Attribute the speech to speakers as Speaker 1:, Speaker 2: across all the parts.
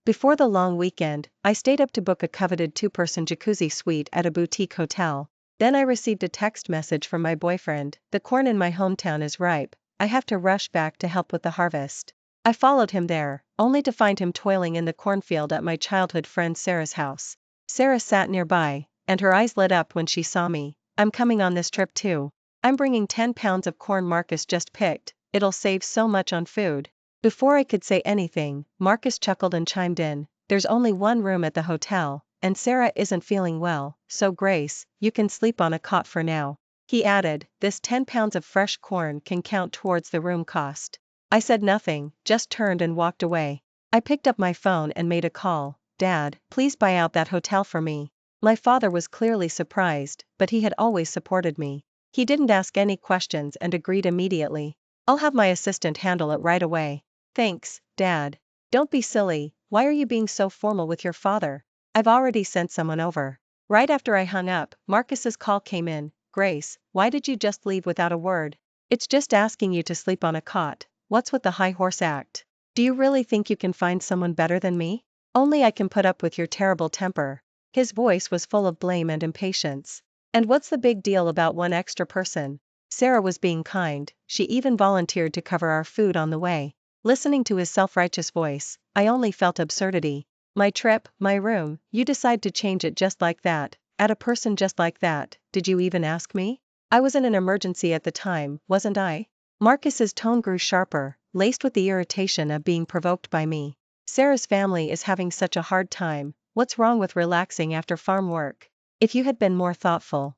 Speaker 1: Before the long weekend, I stayed up to book a coveted two-person jacuzzi suite at a boutique hotel. Then I received a text message from my boyfriend: "The corn in my hometown is ripe. I have to rush back to help with the harvest." I followed him there, only to find him toiling in the cornfield at my childhood friend Sarah's house. Sarah sat nearby, and her eyes lit up when she saw me. "I'm coming on this trip too. I'm bringing 10 pounds of corn Marcus just picked. It'll save so much on food." Before I could say anything, Marcus chuckled and chimed in: "There's only one room at the hotel, and Sarah isn't feeling well, so Grace, you can sleep on a cot for now." He added, "This 10 pounds of fresh corn can count towards the room cost." I said nothing, just turned and walked away. I picked up my phone and made a call. "Dad, please buy out that hotel for me." My father was clearly surprised, but he had always supported me. He didn't ask any questions and agreed immediately. "I'll have my assistant handle it right away." "Thanks, Dad." "Don't be silly, why are you being so formal with your father? I've already sent someone over." Right after I hung up, Marcus's call came in. "Grace, why did you just leave without a word? It's just asking you to sleep on a cot. What's with the high horse act? Do you really think you can find someone better than me? Only I can put up with your terrible temper." His voice was full of blame and impatience. "And what's the big deal about one extra person?" Sarah was being kind, she even volunteered to cover our food on the way. Listening to his self-righteous voice, I only felt absurdity. My trip, my room, you decide to change it just like that, at a person just like that. Did you even ask me? I was in an emergency at the time, wasn't I? Marcus's tone grew sharper, laced with the irritation of being provoked by me. "Sarah's family is having such a hard time. What's wrong with relaxing after farm work? If you had been more thoughtful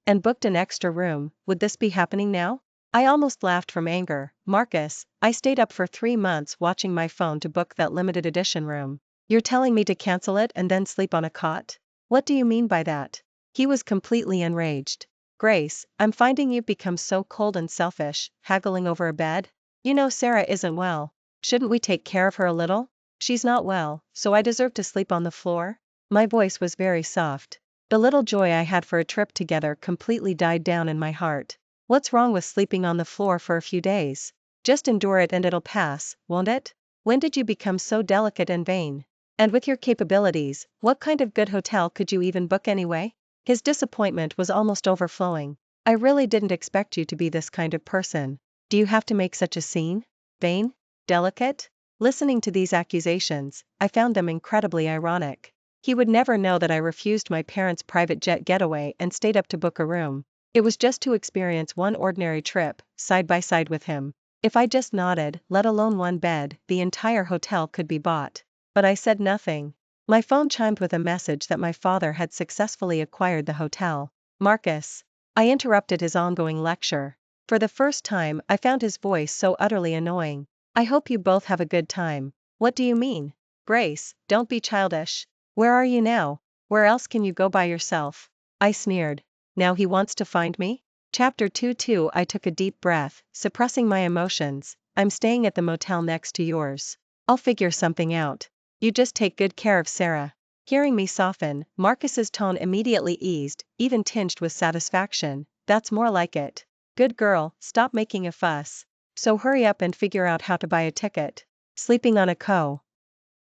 Speaker 1: and booked an extra room, would this be happening now?" I almost laughed from anger. "Marcus, I stayed up for 3 months watching my phone to book that limited edition room. You're telling me to cancel it and then sleep on a cot? What do you mean by that?" He was completely enraged. "Grace, I'm finding you've become so cold and selfish, haggling over a bed. You know Sarah isn't well. Shouldn't we take care of her a little? She's not well, so I deserve to sleep on the floor?" My voice was very soft. The little joy I had for a trip together completely died down in my heart. "What's wrong with sleeping on the floor for a few days? Just endure it and it'll pass, won't it? When did you become so delicate and vain? And with your capabilities, what kind of good hotel could you even book anyway?" His disappointment was almost overflowing. "I really didn't expect you to be this kind of person. Do you have to make such a scene? Vain? Delicate?" Listening to these accusations, I found them incredibly ironic. He would never know that I refused my parents' private jet getaway and stayed up to book a room. It was just to experience one ordinary trip, side by side with him. If I just nodded, let alone one bed, the entire hotel could be bought. But I said nothing. My phone chimed with a message that my father had successfully acquired the hotel. "Marcus." I interrupted his ongoing lecture. For the first time, I found his voice so utterly annoying. "I hope you both have a good time." "What do you mean? Grace, don't be childish. Where are you now? Where else can you go by yourself?" I sneered. Now he wants to find me? Chapter 2. I took a deep breath, suppressing my emotions. "I'm staying at the motel next to yours. I'll figure something out. You just take good care of Sarah." Hearing me soften, Marcus's tone immediately eased, even tinged with satisfaction. "That's more like it. Good girl, stop making a fuss. So hurry up and figure out how to buy a ticket. Sleeping on a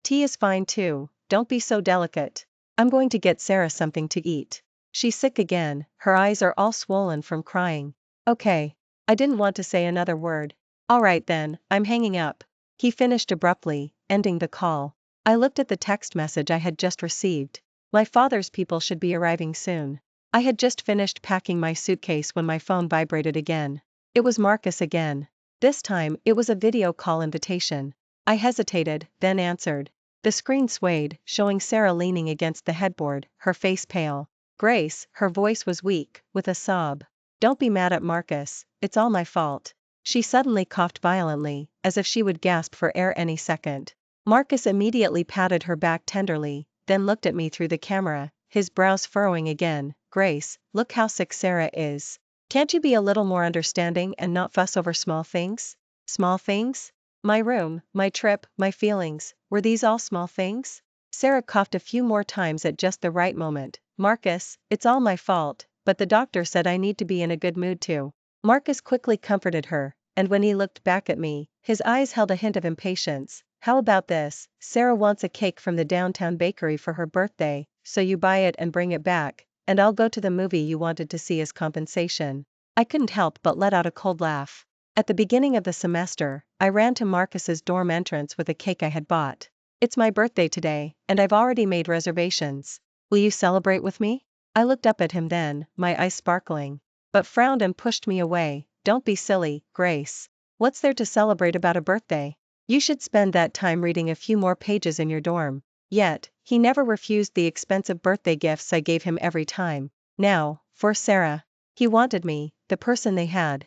Speaker 1: tea is fine too, don't be so delicate. I'm going to get Sarah something to eat. She's sick again, her eyes are all swollen from crying." "Okay." I didn't want to say another word. "All right then, I'm hanging up." He finished abruptly, ending the call. I looked at the text message I had just received. My father's people should be arriving soon. I had just finished packing my suitcase when my phone vibrated again. It was Marcus again. This time, it was a video call invitation. I hesitated, then answered. The screen swayed, showing Sarah leaning against the headboard, her face pale. "Grace," her voice was weak, with a sob. "Don't be mad at Marcus, it's all my fault." She suddenly coughed violently, as if she would gasp for air any second. Marcus immediately patted her back tenderly, then looked at me through the camera, his brows furrowing again. "Grace, look how sick Sarah is. Can't you be a little more understanding and not fuss over small things?" Small things? My room, my trip, my feelings, were these all small things? Sarah coughed a few more times at just the right moment. "Marcus, it's all my fault, but the doctor said I need to be in a good mood too." Marcus quickly comforted her, and when he looked back at me, his eyes held a hint of impatience. How about this? Sarah wants a cake from the downtown bakery for her birthday, so you buy it and bring it back, and I'll go to the movie you wanted to see as compensation. I couldn't help but let out a cold laugh. At the beginning of the semester, I ran to Marcus's dorm entrance with a cake I had bought. It's my birthday today, and I've already made reservations. Will you celebrate with me? I looked up at him then, my eyes sparkling, but frowned and pushed me away. Don't be silly, Grace. What's there to celebrate about a birthday? You should spend that time reading a few more pages in your dorm. Yet, he never refused the expensive birthday gifts I gave him every time. Now, for Sarah. He wanted me, the person they had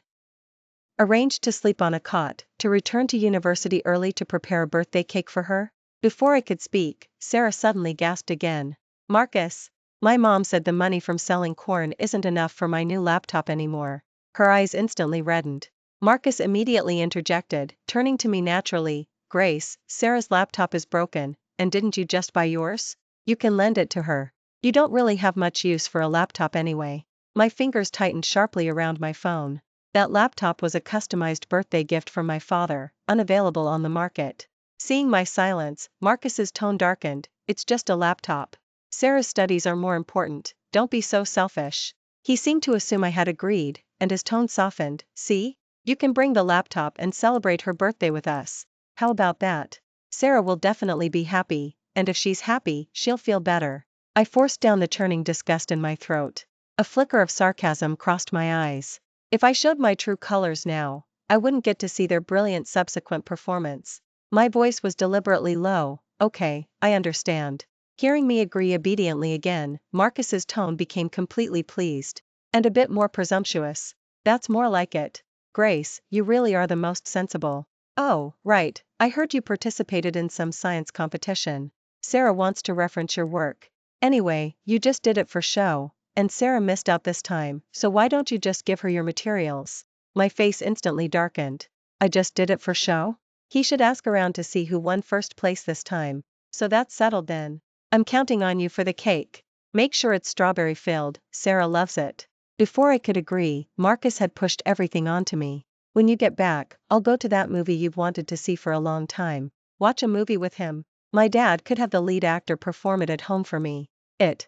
Speaker 1: arranged to sleep on a cot, to return to university early to prepare a birthday cake for her. Before I could speak, Sarah suddenly gasped again. Marcus! My mom said the money from selling corn isn't enough for my new laptop anymore. Her eyes instantly reddened. Marcus immediately interjected, turning to me naturally. Grace, Sarah's laptop is broken, and didn't you just buy yours? You can lend it to her. You don't really have much use for a laptop anyway. My fingers tightened sharply around my phone. That laptop was a customized birthday gift from my father, unavailable on the market. Seeing my silence, Marcus's tone darkened. It's just a laptop. Sarah's studies are more important, don't be so selfish. He seemed to assume I had agreed, and his tone softened. See? You can bring the laptop and celebrate her birthday with us. How about that? Sarah will definitely be happy, and if she's happy, she'll feel better. I forced down the churning disgust in my throat. A flicker of sarcasm crossed my eyes. If I showed my true colors now, I wouldn't get to see their brilliant subsequent performance. My voice was deliberately low. Okay, I understand. Hearing me agree obediently again, Marcus's tone became completely pleased. And a bit more presumptuous. That's more like it. Grace, you really are the most sensible. Oh, right, I heard you participated in some science competition. Sarah wants to reference your work. Anyway, you just did it for show, and Sarah missed out this time, so why don't you just give her your materials? My face instantly darkened. I just did it for show? He should ask around to see who won first place this time. So that's settled then. I'm counting on you for the cake. Make sure it's strawberry filled, Sarah loves it. Before I could agree, Marcus had pushed everything onto me. When you get back, I'll go to that movie you've wanted to see for a long time. Watch a movie with him. My dad could have the lead actor perform it at home for me. It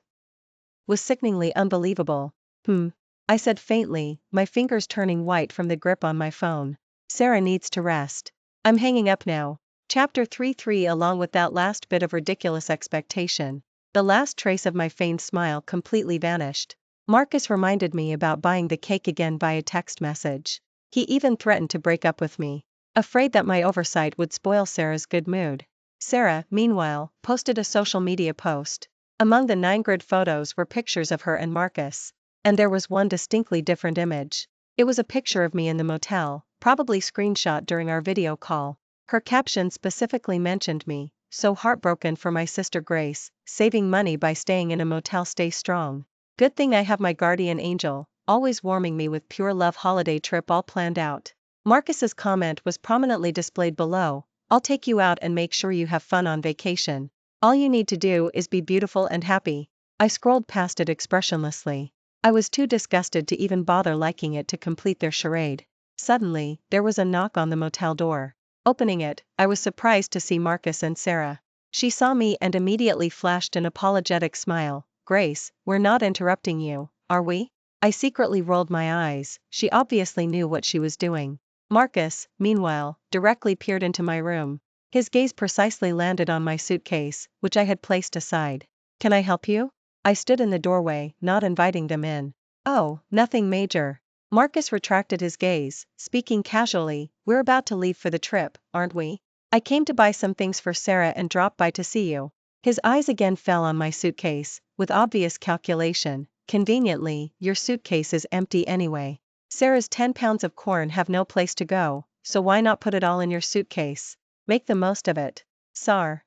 Speaker 1: was sickeningly unbelievable. I said faintly, my fingers turning white from the grip on my phone. Sarah needs to rest. I'm hanging up now. Chapter 3:3. Along with that last bit of ridiculous expectation, the last trace of my feigned smile completely vanished. Marcus reminded me about buying the cake again via text message. He even threatened to break up with me, afraid that my oversight would spoil Sarah's good mood. Sarah, meanwhile, posted a social media post. Among the 9 grid photos were pictures of her and Marcus. And there was one distinctly different image. It was a picture of me in the motel, probably screenshot during our video call. Her caption specifically mentioned me, so heartbroken for my sister Grace, saving money by staying in a motel. Stay strong. Good thing I have my guardian angel, always warming me with pure love. Holiday trip all planned out. Marcus's comment was prominently displayed below. I'll take you out and make sure you have fun on vacation. All you need to do is be beautiful and happy. I scrolled past it expressionlessly. I was too disgusted to even bother liking it to complete their charade. Suddenly, there was a knock on the motel door. Opening it, I was surprised to see Marcus and Sarah. She saw me and immediately flashed an apologetic smile. Grace, we're not interrupting you, are we? I secretly rolled my eyes. She obviously knew what she was doing. Marcus, meanwhile, directly peered into my room. His gaze precisely landed on my suitcase, which I had placed aside. Can I help you? I stood in the doorway, not inviting them in. Oh, nothing major. Marcus retracted his gaze, speaking casually. We're about to leave for the trip, aren't we? I came to buy some things for Sarah and drop by to see you. His eyes again fell on my suitcase, with obvious calculation. Conveniently, your suitcase is empty anyway. Sarah's 10 pounds of corn have no place to go, so why not put it all in your suitcase? Make the most of it. Sar.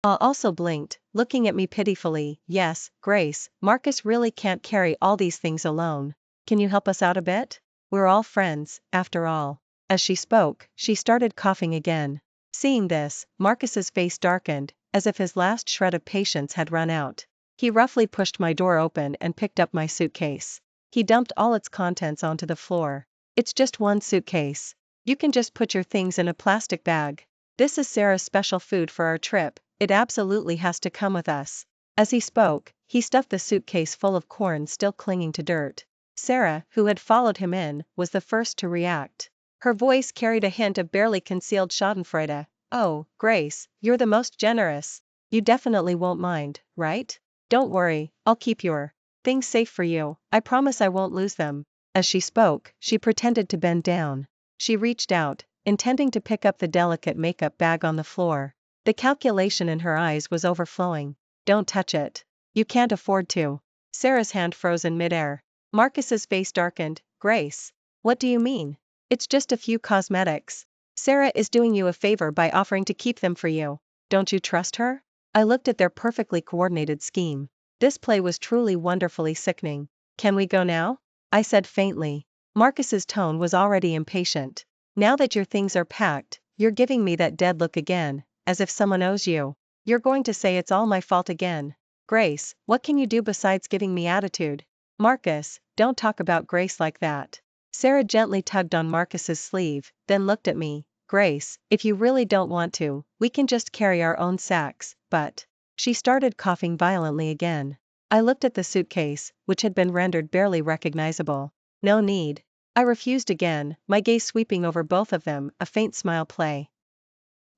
Speaker 1: Also blinked, looking at me pitifully. Yes, Grace, Marcus really can't carry all these things alone. Can you help us out a bit? We're all friends, after all. As she spoke, she started coughing again. Seeing this, Marcus's face darkened, as if his last shred of patience had run out. He roughly pushed my door open and picked up my suitcase. He dumped all its contents onto the floor. It's just one suitcase. You can just put your things in a plastic bag. This is Sarah's special food for our trip, it absolutely has to come with us. As he spoke, he stuffed the suitcase full of corn still clinging to dirt. Sarah, who had followed him in, was the first to react. Her voice carried a hint of barely concealed schadenfreude. "Oh, Grace, you're the most generous. You definitely won't mind, right? Don't worry, I'll keep your things safe for you, I promise I won't lose them." As she spoke, she pretended to bend down. She reached out, intending to pick up the delicate makeup bag on the floor. The calculation in her eyes was overflowing. "Don't touch it. You can't afford to." Sarah's hand froze in midair. Marcus's face darkened. "Grace, what do you mean? It's just a few cosmetics. Sarah is doing you a favor by offering to keep them for you. Don't you trust her?" I looked at their perfectly coordinated scheme. This play was truly wonderfully sickening. "Can we go now?" I said faintly. Marcus's tone was already impatient. "Now that your things are packed, you're giving me that dead look again, as if someone owes you. You're going to say it's all my fault again. Grace, what can you do besides giving me attitude?" "Marcus, don't talk about Grace like that." Sarah gently tugged on Marcus's sleeve, then looked at me. "Grace, if you really don't want to, we can just carry our own sacks, but..." She started coughing violently again. I looked at the suitcase, which had been rendered barely recognizable. "No need." I refused again, my gaze sweeping over both of them, a faint smile play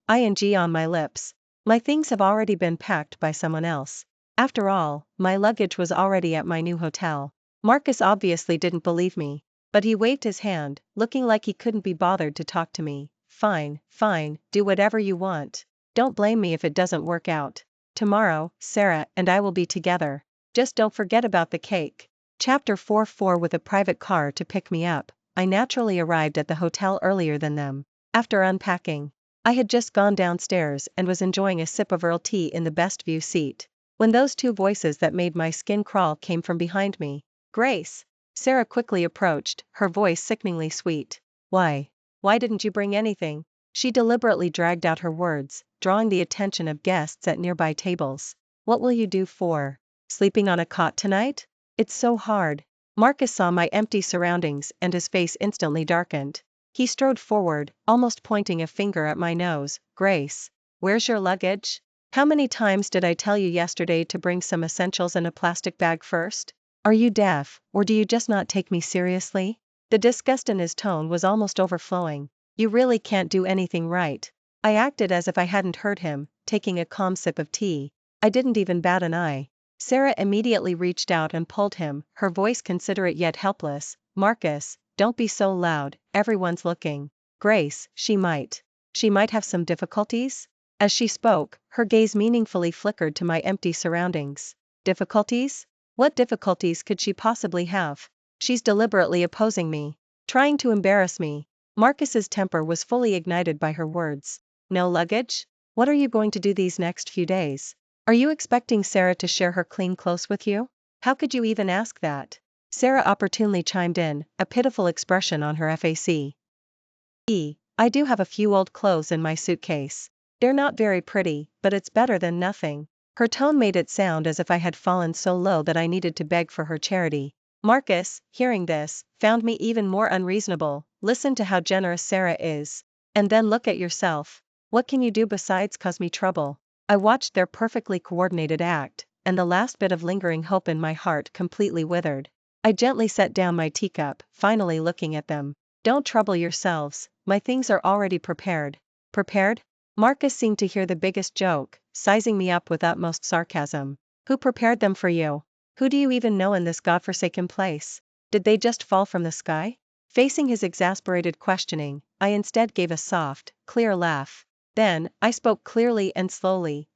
Speaker 1: ing on my lips. My things have already been packed by someone else. After all, my luggage was already at my new hotel. Marcus obviously didn't believe me, but he waved his hand, looking like he couldn't be bothered to talk to me. Fine, do whatever you want. Don't blame me if it doesn't work out. Tomorrow, Sarah and I will be together. Just don't forget about the cake." Chapter 4. With a private car to pick me up, I naturally arrived at the hotel earlier than them. After unpacking, I had just gone downstairs and was enjoying a sip of Earl tea in the best view seat, when those two voices that made my skin crawl came from behind me. "Grace!" Sarah quickly approached, her voice sickeningly sweet. Why didn't you bring anything?" She deliberately dragged out her words, drawing the attention of guests at nearby tables. "What will you do for sleeping on a cot tonight? It's so hard." Marcus saw my empty surroundings and his face instantly darkened. He strode forward, almost pointing a finger at my nose. "Grace, where's your luggage? How many times did I tell you yesterday to bring some essentials in a plastic bag first? Are you deaf, or do you just not take me seriously?" The disgust in his tone was almost overflowing. "You really can't do anything right." I acted as if I hadn't heard him, taking a calm sip of tea. I didn't even bat an eye. Sarah immediately reached out and pulled him, her voice considerate yet helpless. "Marcus, don't be so loud, everyone's looking. Grace, she might have some difficulties?" As she spoke, her gaze meaningfully flickered to my empty surroundings. "Difficulties? What difficulties could she possibly have? She's deliberately opposing me, trying to embarrass me." Marcus's temper was fully ignited by her words. "No luggage? What are you going to do these next few days? Are you expecting Sarah to share her clean clothes with you? How could you even ask that?" Sarah opportunely chimed in, a pitiful expression on her face. "I do have a few old clothes in my suitcase. They're not very pretty, but it's better than nothing." Her tone made it sound as if I had fallen so low that I needed to beg for her charity. Marcus, hearing this, found me even more unreasonable. "Listen to how generous Sarah is. And then look at yourself. What can you do besides cause me trouble?" I watched their perfectly coordinated act, and the last bit of lingering hope in my heart completely withered. I gently set down my teacup, finally looking at them. "Don't trouble yourselves, my things are already prepared." "Prepared?" Marcus seemed to hear the biggest joke, sizing me up with utmost sarcasm. "Who prepared them for you? Who do you even know in this godforsaken place? Did they just fall from the sky?" Facing his exasperated questioning, I instead gave a soft, clear laugh. Then, I spoke clearly and slowly.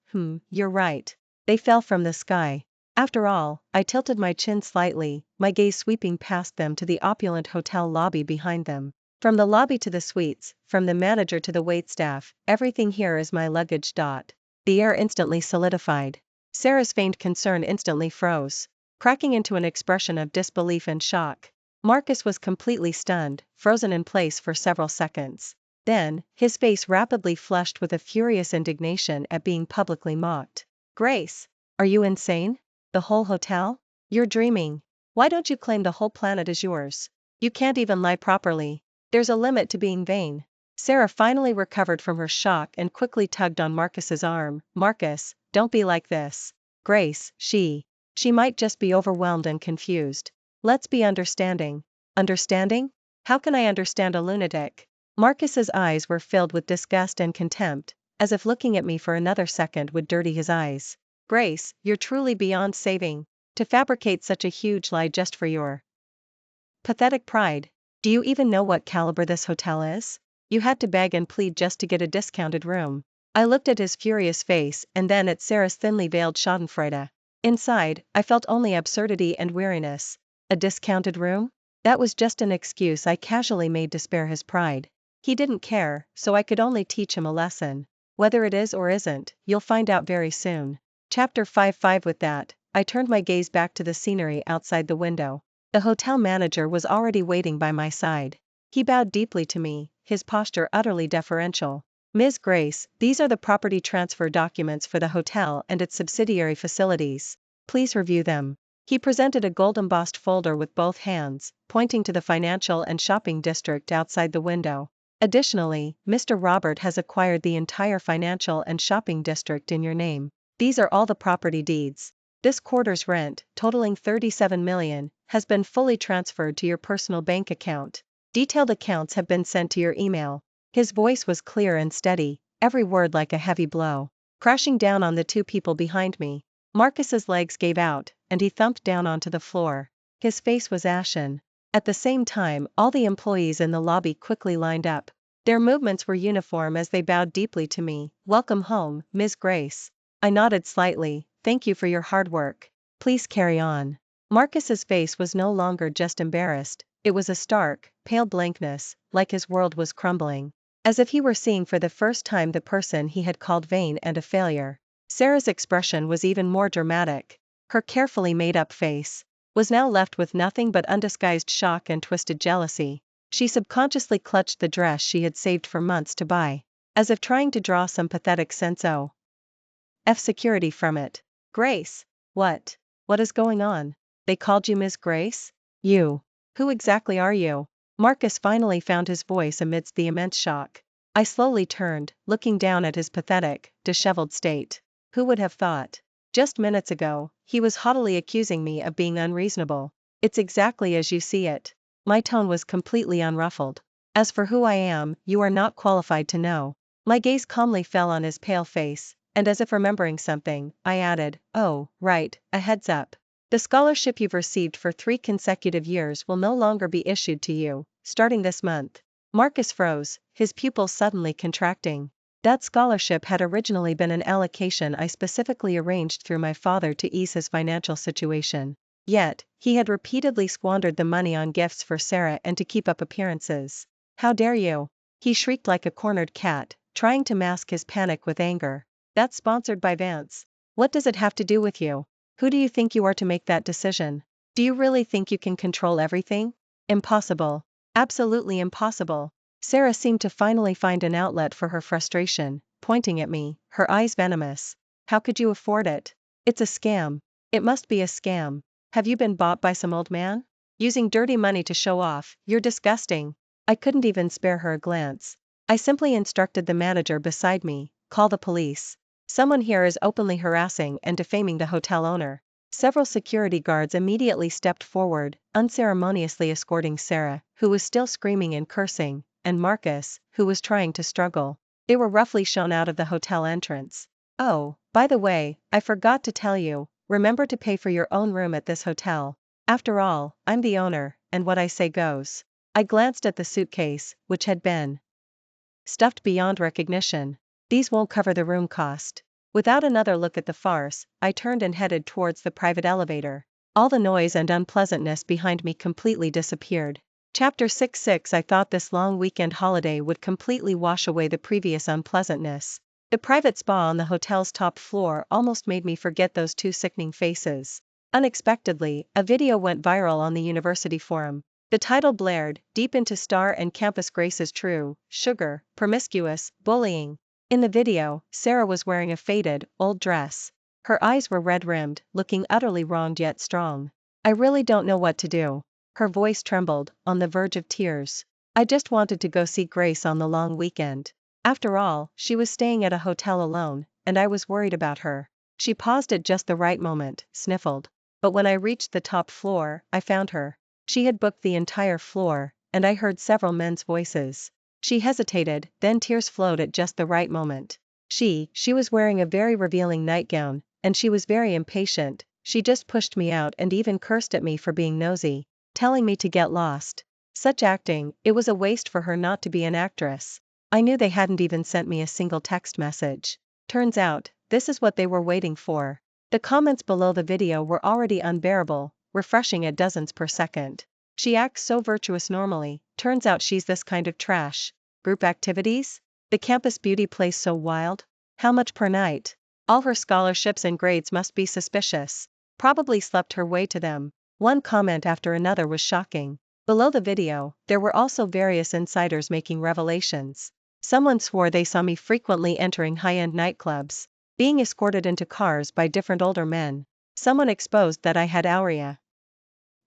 Speaker 1: You're right. They fell from the sky." After all, I tilted my chin slightly, my gaze sweeping past them to the opulent hotel lobby behind them. "From the lobby to the suites, from the manager to the waitstaff, everything here is my luggage. The air instantly solidified. Sarah's feigned concern instantly froze, cracking into an expression of disbelief and shock. Marcus was completely stunned, frozen in place for several seconds. Then, his face rapidly flushed with a furious indignation at being publicly mocked. "Grace, are you insane? The whole hotel? You're dreaming. Why don't you claim the whole planet as yours? You can't even lie properly. There's a limit to being vain." Sarah finally recovered from her shock and quickly tugged on Marcus's arm. Marcus, don't be like this. Grace, she might just be overwhelmed and confused. Let's be understanding. Understanding? How can I understand a lunatic? Marcus's eyes were filled with disgust and contempt, as if looking at me for another second would dirty his eyes. Grace, you're truly beyond saving. To fabricate such a huge lie just for your pathetic pride. Do you even know what caliber this hotel is? You had to beg and plead just to get a discounted room. I looked at his furious face and then at Sarah's thinly veiled schadenfreude. Inside, I felt only absurdity and weariness. A discounted room? That was just an excuse I casually made to spare his pride. He didn't care, so I could only teach him a lesson. Whether it is or isn't, you'll find out very soon. Chapter 5. With that, I turned my gaze back to the scenery outside the window. The hotel manager was already waiting by my side. He bowed deeply to me, his posture utterly deferential. Ms. Grace, these are the property transfer documents for the hotel and its subsidiary facilities. Please review them. He presented a gold-embossed folder with both hands, pointing to the financial and shopping district outside the window. Additionally, Mr. Robert has acquired the entire financial and shopping district in your name. These are all the property deeds. This quarter's rent, totaling $37 million, has been fully transferred to your personal bank account. Detailed accounts have been sent to your email. His voice was clear and steady, every word like a heavy blow, crashing down on the two people behind me. Marcus's legs gave out, and he thumped down onto the floor. His face was ashen. At the same time, all the employees in the lobby quickly lined up. Their movements were uniform as they bowed deeply to me. Welcome home, Ms. Grace. I nodded slightly. Thank you for your hard work. Please carry on. Marcus's face was no longer just embarrassed, it was a stark, pale blankness, like his world was crumbling. As if he were seeing for the first time the person he had called vain and a failure. Sarah's expression was even more dramatic. Her carefully made-up face was now left with nothing but undisguised shock and twisted jealousy. She subconsciously clutched the dress she had saved for months to buy, as if trying to draw some pathetic sense of security from it. Grace. What is going on? They called you Miss Grace? You. Who exactly are you? Marcus finally found his voice amidst the immense shock. I slowly turned, looking down at his pathetic, disheveled state. Who would have thought? Just minutes ago, he was haughtily accusing me of being unreasonable. It's exactly as you see it. My tone was completely unruffled. As for who I am, you are not qualified to know. My gaze calmly fell on his pale face, and as if remembering something, I added, oh, right, a heads up. The scholarship you've received for 3 consecutive years will no longer be issued to you, starting this month. Marcus froze, his pupils suddenly contracting. That scholarship had originally been an allocation I specifically arranged through my father to ease his financial situation. Yet, he had repeatedly squandered the money on gifts for Sarah and to keep up appearances. How dare you? He shrieked like a cornered cat, trying to mask his panic with anger. That's sponsored by Vance. What does it have to do with you? Who do you think you are to make that decision? Do you really think you can control everything? Impossible. Absolutely impossible. Sarah seemed to finally find an outlet for her frustration, pointing at me, her eyes venomous. How could you afford it? It's a scam. It must be a scam. Have you been bought by some old man? Using dirty money to show off, you're disgusting. I couldn't even spare her a glance. I simply instructed the manager beside me, call the police. Someone here is openly harassing and defaming the hotel owner. Several security guards immediately stepped forward, unceremoniously escorting Sarah, who was still screaming and cursing, and Marcus, who was trying to struggle. They were roughly shown out of the hotel entrance. Oh, by the way, I forgot to tell you, remember to pay for your own room at this hotel. After all, I'm the owner, and what I say goes. I glanced at the suitcase, which had been stuffed beyond recognition. These won't cover the room cost. Without another look at the farce, I turned and headed towards the private elevator. All the noise and unpleasantness behind me completely disappeared. Chapter 6. I thought this long weekend holiday would completely wash away the previous unpleasantness. The private spa on the hotel's top floor almost made me forget those 2 sickening faces. Unexpectedly, a video went viral on the university forum. The title blared, deep into star and campus graces true, sugar, promiscuous, bullying. In the video, Sarah was wearing a faded, old dress. Her eyes were red-rimmed, looking utterly wronged yet strong. I really don't know what to do. Her voice trembled, on the verge of tears. I just wanted to go see Grace on the long weekend. After all, she was staying at a hotel alone, and I was worried about her. She paused at just the right moment, sniffled. But when I reached the top floor, I found her. She had booked the entire floor, and I heard several men's voices. She hesitated, then tears flowed at just the right moment. She was wearing a very revealing nightgown, and she was very impatient. She just pushed me out and even cursed at me for being nosy, telling me to get lost. Such acting, it was a waste for her not to be an actress. I knew they hadn't even sent me a single text message. Turns out, this is what they were waiting for. The comments below the video were already unbearable, refreshing at dozens per second. She acts so virtuous normally, turns out she's this kind of trash. Group activities? The campus beauty place so wild? How much per night? All her scholarships and grades must be suspicious. Probably slept her way to them. One comment after another was shocking. Below the video, there were also various insiders making revelations. Someone swore they saw me frequently entering high-end nightclubs, being escorted into cars by different older men. Someone exposed that I had Aurea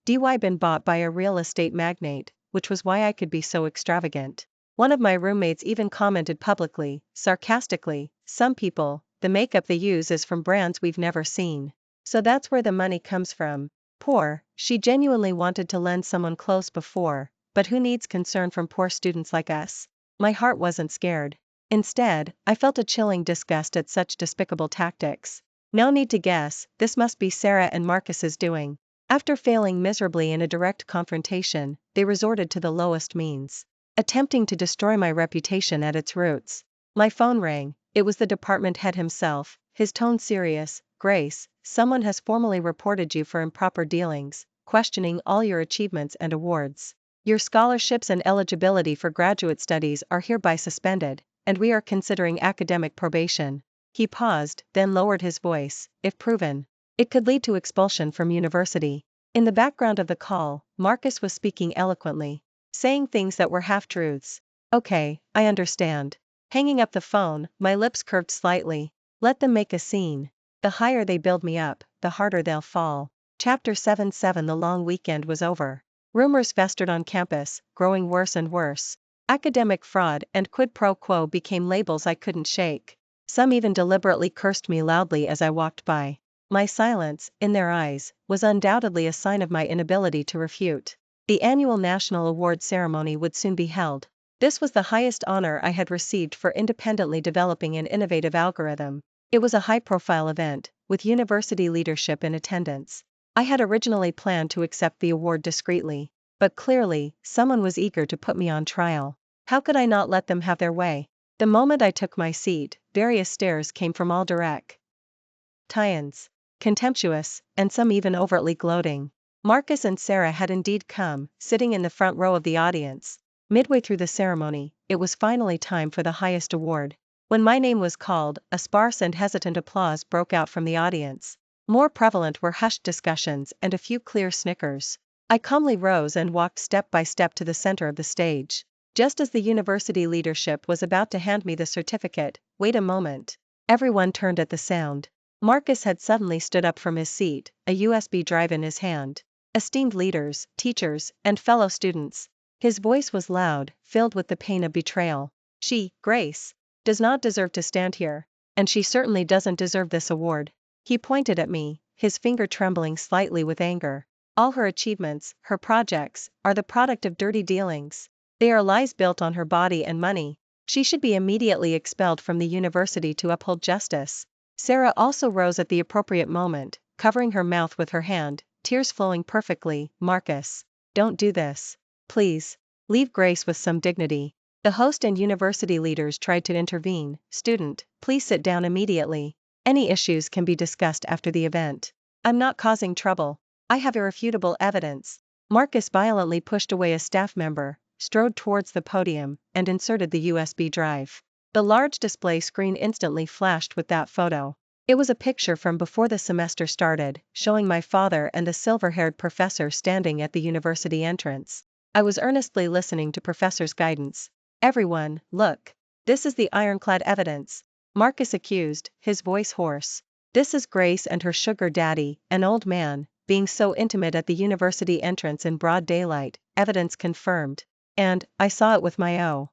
Speaker 1: dy been bought by a real estate magnate, which was why I could be so extravagant. One of my roommates even commented publicly, sarcastically, "Some people, the makeup they use is from brands we've never seen. So that's where the money comes from." Poor, she genuinely wanted to lend someone close before, but who needs concern from poor students like us? My heart wasn't scared. Instead, I felt a chilling disgust at such despicable tactics. No need to guess, this must be Sarah and Marcus's doing. After failing miserably in a direct confrontation, they resorted to the lowest means, attempting to destroy my reputation at its roots. My phone rang. It was the department head himself, his tone serious. "Grace, someone has formally reported you for improper dealings, questioning all your achievements and awards. Your scholarships and eligibility for graduate studies are hereby suspended, and we are considering academic probation." He paused, then lowered his voice. "If proven, it could lead to expulsion from university." In the background of the call, Marcus was speaking eloquently, saying things that were half-truths. "Okay, I understand." Hanging up the phone, my lips curved slightly. Let them make a scene. The higher they build me up, the harder they'll fall. Chapter 7-7. The long weekend was over. Rumors festered on campus, growing worse and worse. Academic fraud and quid pro quo became labels I couldn't shake. Some even deliberately cursed me loudly as I walked by. My silence, in their eyes, was undoubtedly a sign of my inability to refute. The annual National Award ceremony would soon be held. This was the highest honor I had received for independently developing an innovative algorithm. It was a high-profile event, with university leadership in attendance. I had originally planned to accept the award discreetly, but clearly, someone was eager to put me on trial. How could I not let them have their way? The moment I took my seat, various stares came from all directions. Contemptuous, and some even overtly gloating. Marcus and Sarah had indeed come, sitting in the front row of the audience. Midway through the ceremony, it was finally time for the highest award. When my name was called, a sparse and hesitant applause broke out from the audience. More prevalent were hushed discussions and a few clear snickers. I calmly rose and walked step by step to the center of the stage. Just as the university leadership was about to hand me the certificate, "Wait a moment." Everyone turned at the sound. Marcus had suddenly stood up from his seat, a USB drive in his hand. "Esteemed leaders, teachers, and fellow students." His voice was loud, filled with the pain of betrayal. Grace, does not deserve to stand here, and she certainly doesn't deserve this award." He pointed at me, his finger trembling slightly with anger. "All her achievements, her projects, are the product of dirty dealings. They are lies built on her body and money. She should be immediately expelled from the university to uphold justice." Sarah also rose at the appropriate moment, covering her mouth with her hand, tears flowing perfectly. "Marcus, don't do this. Please, leave Grace with some dignity." The host and university leaders tried to intervene. "Student, please sit down immediately. Any issues can be discussed after the event. I'm not causing trouble. I have irrefutable evidence." Marcus violently pushed away a staff member, strode towards the podium, and inserted the USB drive. The large display screen instantly flashed with that photo. It was a picture from before the semester started, showing my father and the silver-haired professor standing at the university entrance. I was earnestly listening to Professor's guidance. "Everyone, look. This is the ironclad evidence," Marcus accused, his voice hoarse. "This is Grace and her sugar daddy, an old man, being so intimate at the university entrance in broad daylight, evidence confirmed. And I saw it with my own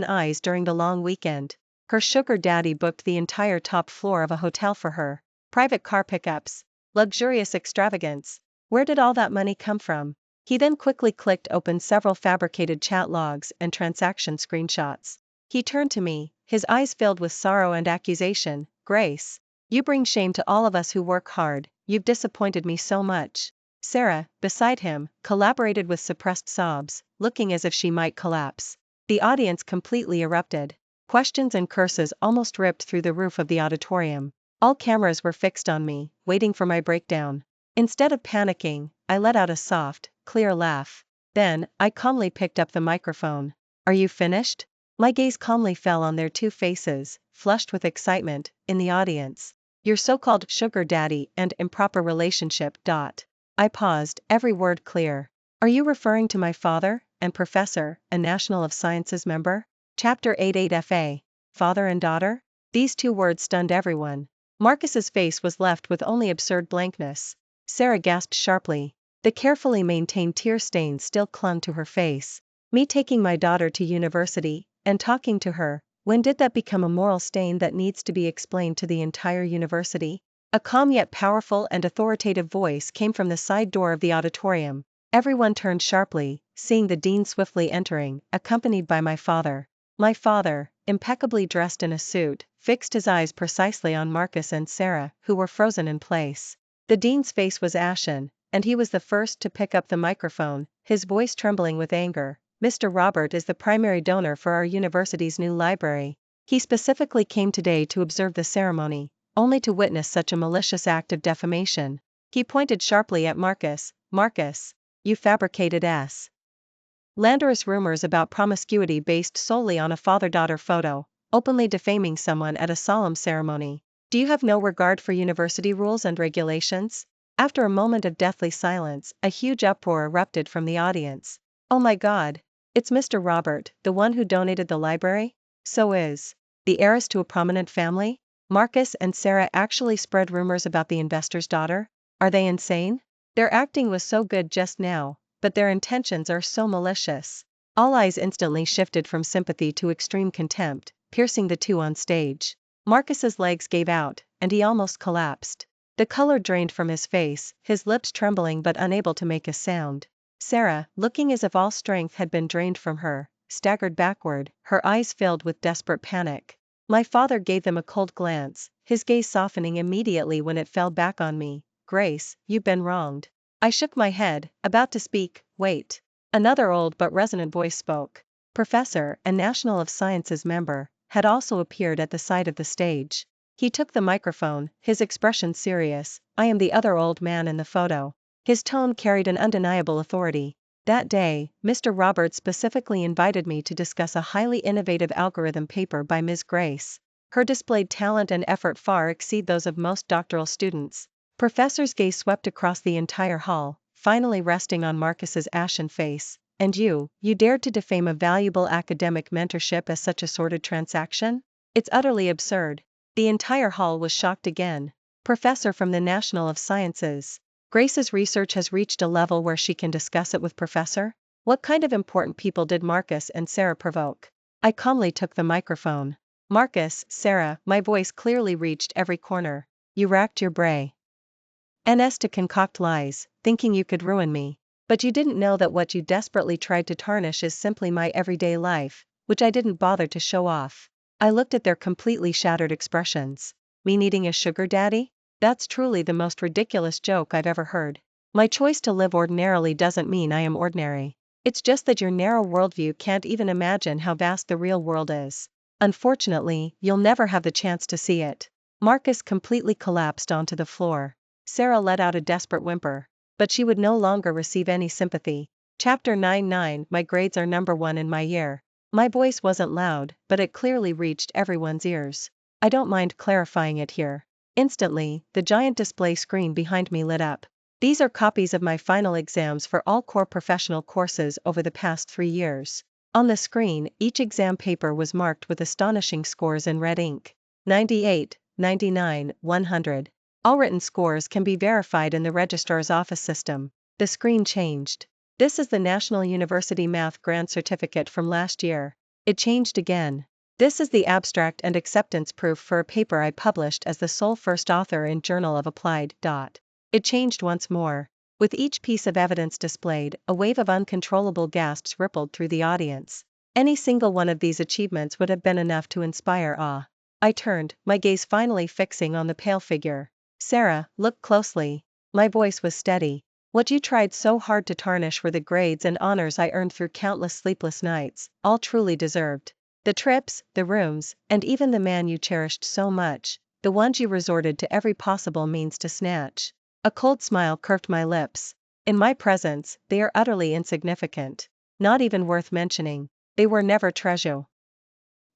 Speaker 1: eyes during the long weekend. Her sugar daddy booked the entire top floor of a hotel for her. Private car pickups. Luxurious extravagance. Where did all that money come from? He then quickly clicked open several fabricated chat logs and transaction screenshots. He turned to me, his eyes filled with sorrow and accusation. Grace, you bring shame to all of us who work hard, you've disappointed me so much. Sarah, beside him, collaborated with suppressed sobs, looking as if she might collapse. The audience completely erupted. Questions and curses almost ripped through the roof of the auditorium. All cameras were fixed on me, waiting for my breakdown. Instead of panicking, I let out a soft, clear laugh. Then, I calmly picked up the microphone. Are you finished? My gaze calmly fell on their two faces, flushed with excitement, in the audience. Your so-called sugar daddy and improper relationship. I paused, every word clear. Are you referring to my father and professor, a National of Sciences member? Chapter 88 FA. Father and daughter? These two words stunned everyone. Marcus's face was left with only absurd blankness. Sarah gasped sharply. The carefully maintained tear stains still clung to her face. Me taking my daughter to university, and talking to her, when did that become a moral stain that needs to be explained to the entire university? A calm yet powerful and authoritative voice came from the side door of the auditorium. Everyone turned sharply, seeing the dean swiftly entering, accompanied by my father. My father, impeccably dressed in a suit, fixed his eyes precisely on Marcus and Sarah, who were frozen in place. The dean's face was ashen, and he was the first to pick up the microphone, his voice trembling with anger. Mr. Robert is the primary donor for our university's new library. He specifically came today to observe the ceremony, only to witness such a malicious act of defamation. He pointed sharply at Marcus. Marcus, you fabricated slanderous rumors about promiscuity based solely on a father-daughter photo, openly defaming someone at a solemn ceremony. Do you have no regard for university rules and regulations? After a moment of deathly silence, a huge uproar erupted from the audience. Oh my God! It's Mr. Robert, the one who donated the library? So is the heiress to a prominent family? Marcus and Sarah actually spread rumors about the investor's daughter? Are they insane? Their acting was so good just now, but their intentions are so malicious. All eyes instantly shifted from sympathy to extreme contempt, piercing the two on stage. Marcus's legs gave out, and he almost collapsed. The color drained from his face, his lips trembling but unable to make a sound. Sarah, looking as if all strength had been drained from her, staggered backward, her eyes filled with desperate panic. My father gave them a cold glance, his gaze softening immediately when it fell back on me. Grace, you've been wronged. I shook my head, about to speak. Wait. Another old but resonant voice spoke. Professor, a National of Sciences member, had also appeared at the side of the stage. He took the microphone, his expression serious. I am the other old man in the photo. His tone carried an undeniable authority. That day, Mr. Roberts specifically invited me to discuss a highly innovative algorithm paper by Ms. Grace. Her displayed talent and effort far exceed those of most doctoral students. Professor's gaze swept across the entire hall, finally resting on Marcus's ashen face. And you dared to defame a valuable academic mentorship as such a sordid transaction? It's utterly absurd. The entire hall was shocked again. Professor from the National of Sciences. Grace's research has reached a level where she can discuss it with Professor? What kind of important people did Marcus and Sarah provoke? I calmly took the microphone. Marcus, Sarah, my voice clearly reached every corner. You racked your brain to concoct lies, thinking you could ruin me. But you didn't know that what you desperately tried to tarnish is simply my everyday life, which I didn't bother to show off. I looked at their completely shattered expressions. Me needing a sugar daddy? That's truly the most ridiculous joke I've ever heard. My choice to live ordinarily doesn't mean I am ordinary. It's just that your narrow worldview can't even imagine how vast the real world is. Unfortunately, you'll never have the chance to see it. Marcus completely collapsed onto the floor. Sarah let out a desperate whimper. But she would no longer receive any sympathy. Chapter 99 My grades are number 1 in my year. My voice wasn't loud, but it clearly reached everyone's ears. I don't mind clarifying it here. Instantly, the giant display screen behind me lit up. These are copies of my final exams for all core professional courses over the past 3 years. On the screen, each exam paper was marked with astonishing scores in red ink. 98, 99, 100. All written scores can be verified in the registrar's office system. The screen changed. This is the National University Math Grant Certificate from last year. It changed again. This is the abstract and acceptance proof for a paper I published as the sole first author in Journal of Applied. It changed once more. With each piece of evidence displayed, a wave of uncontrollable gasps rippled through the audience. Any single one of these achievements would have been enough to inspire awe. I turned, my gaze finally fixing on the pale figure. Sarah, look closely. My voice was steady. What you tried so hard to tarnish were the grades and honors I earned through countless sleepless nights, all truly deserved. The trips, the rooms, and even the man you cherished so much, the ones you resorted to every possible means to snatch. A cold smile curved my lips. In my presence, they are utterly insignificant. Not even worth mentioning. They were never treasure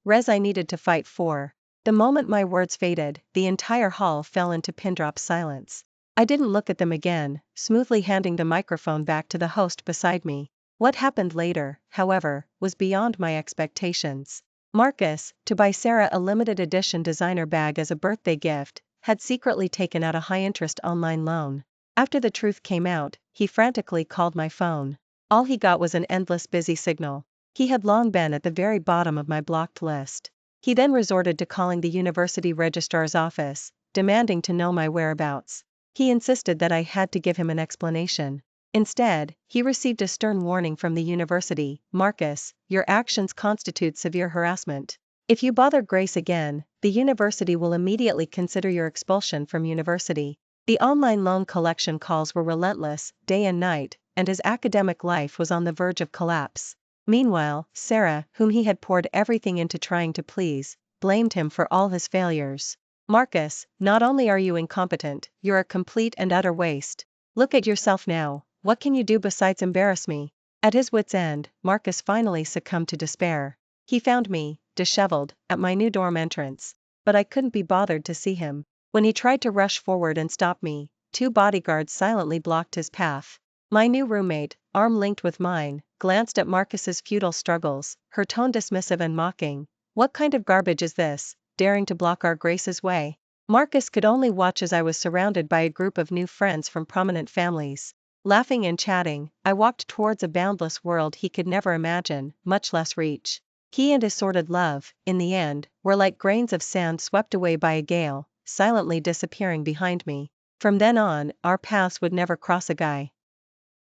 Speaker 1: res I needed to fight for. The moment my words faded, the entire hall fell into pin-drop silence. I didn't look at them again, smoothly handing the microphone back to the host beside me. What happened later, however, was beyond my expectations. Marcus, to buy Sarah a limited edition designer bag as a birthday gift, had secretly taken out a high-interest online loan. After the truth came out, he frantically called my phone. All he got was an endless busy signal. He had long been at the very bottom of my blocked list. He then resorted to calling the university registrar's office, demanding to know my whereabouts. He insisted that I had to give him an explanation. Instead, he received a stern warning from the university: Marcus, your actions constitute severe harassment. If you bother Grace again, the university will immediately consider your expulsion from university. The online loan collection calls were relentless, day and night, and his academic life was on the verge of collapse. Meanwhile, Sarah, whom he had poured everything into trying to please, blamed him for all his failures. Marcus, not only are you incompetent, you're a complete and utter waste. Look at yourself now, what can you do besides embarrass me? At his wit's end, Marcus finally succumbed to despair. He found me, disheveled, at my new dorm entrance. But I couldn't be bothered to see him. When he tried to rush forward and stop me, 2 bodyguards silently blocked his path. My new roommate, arm linked with mine, glanced at Marcus's futile struggles, her tone dismissive and mocking. What kind of garbage is this, daring to block our Grace's way? Marcus could only watch as I was surrounded by a group of new friends from prominent families. Laughing and chatting, I walked towards a boundless world he could never imagine, much less reach. He and his sordid love, in the end, were like grains of sand swept away by a gale, silently disappearing behind me. From then on, our paths would never cross again.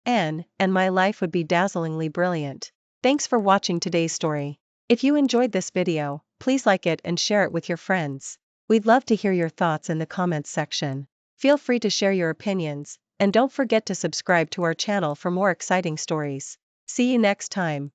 Speaker 1: And my life would be dazzlingly brilliant. Thanks for watching today's story. If you enjoyed this video, please like it and share it with your friends. We'd love to hear your thoughts in the comments section. Feel free to share your opinions, and don't forget to subscribe to our channel for more exciting stories. See you next time.